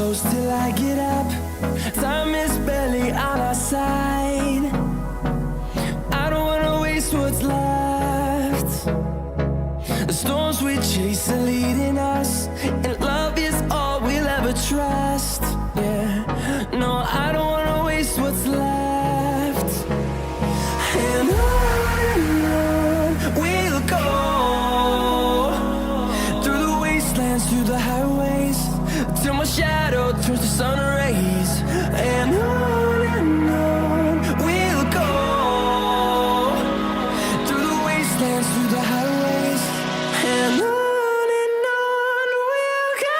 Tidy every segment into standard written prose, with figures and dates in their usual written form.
close till I get up. Time is barely on our side. I don't wanna waste what's left. The storms we chase are leading us, and love is all we'll ever trust. Yeah, no, I don't wanna waste what's left. And on we'll go, through the wastelands, through the highways, till my shadow turns to sun rays. And on we'll go, through the wastelands, through the highways, and on we'll go.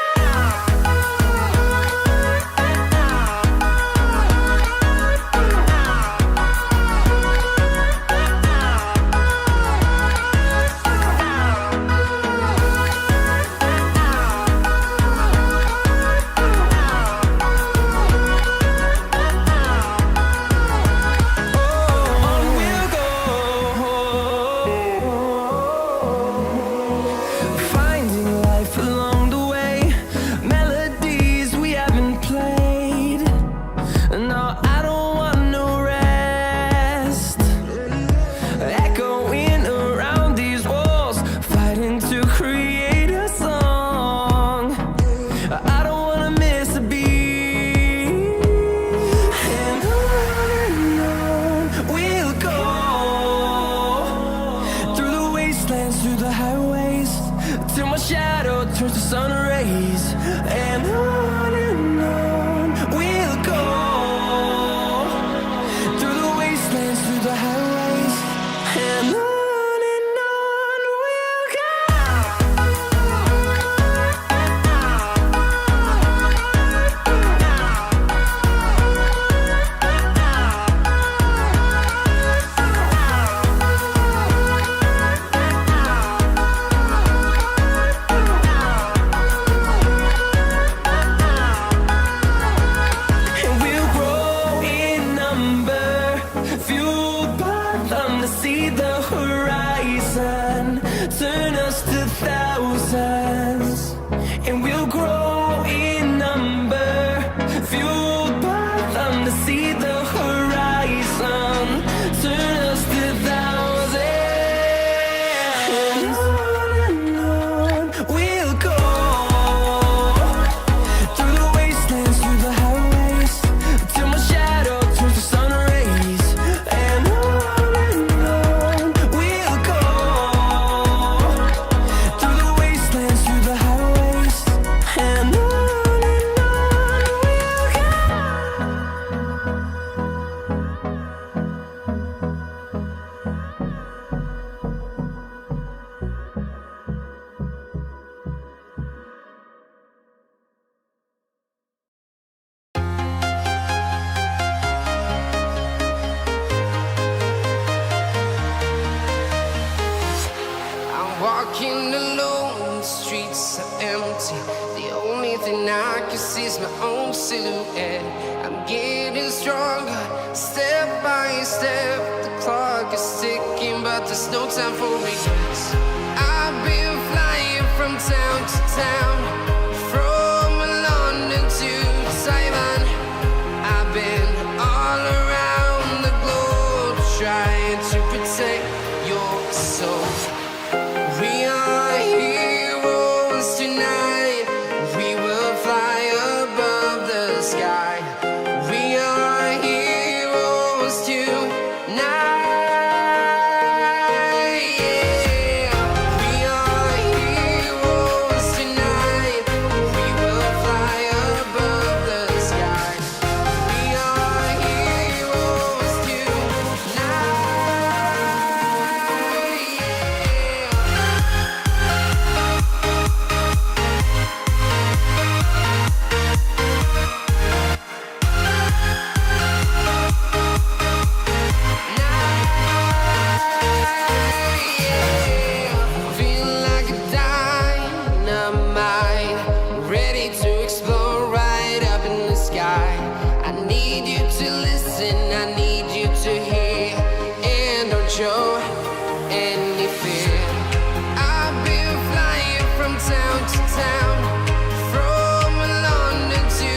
Through the highways, till my shadow turns to sun rays. And on we'll go, through the wastelands, through the highways, and on we'll go. See the horizon, turn us to thousands, and we'll grow in number, fueled by them. To see the horizon, turn us to thousands, and on we'll go, through the wastelands, through the highways, till my shadow turns to sun rays. And walking alone, the streets are empty. The only thing I can see is my own silhouette. I'm getting stronger, step by step. The clock is ticking, but there's no time for regrets. I've been flying from town to town, from London to Taiwan. I've been all around the globe, trying to protect your soul. We are heroes tonight. We will fly above the sky. We are heroes tonight. Yeah. We are heroes tonight. We will fly above the sky. We are heroes tonight. Show any fear. I've been flying from town to town, from London to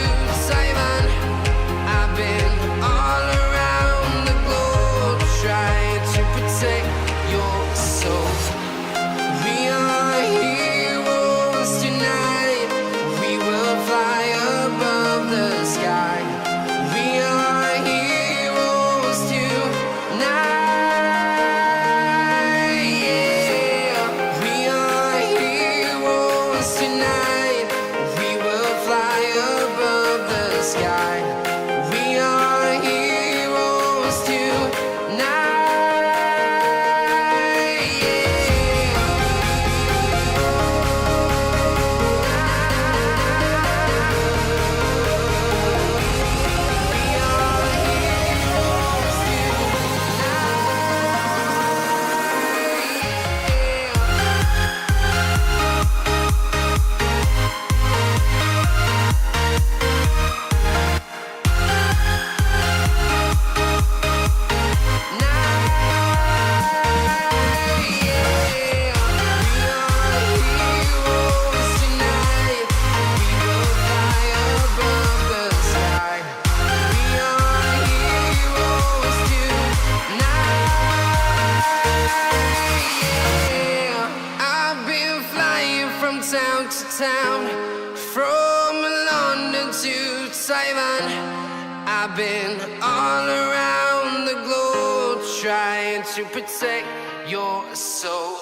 I've been all around the globe trying to protect your soul.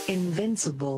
Invincible.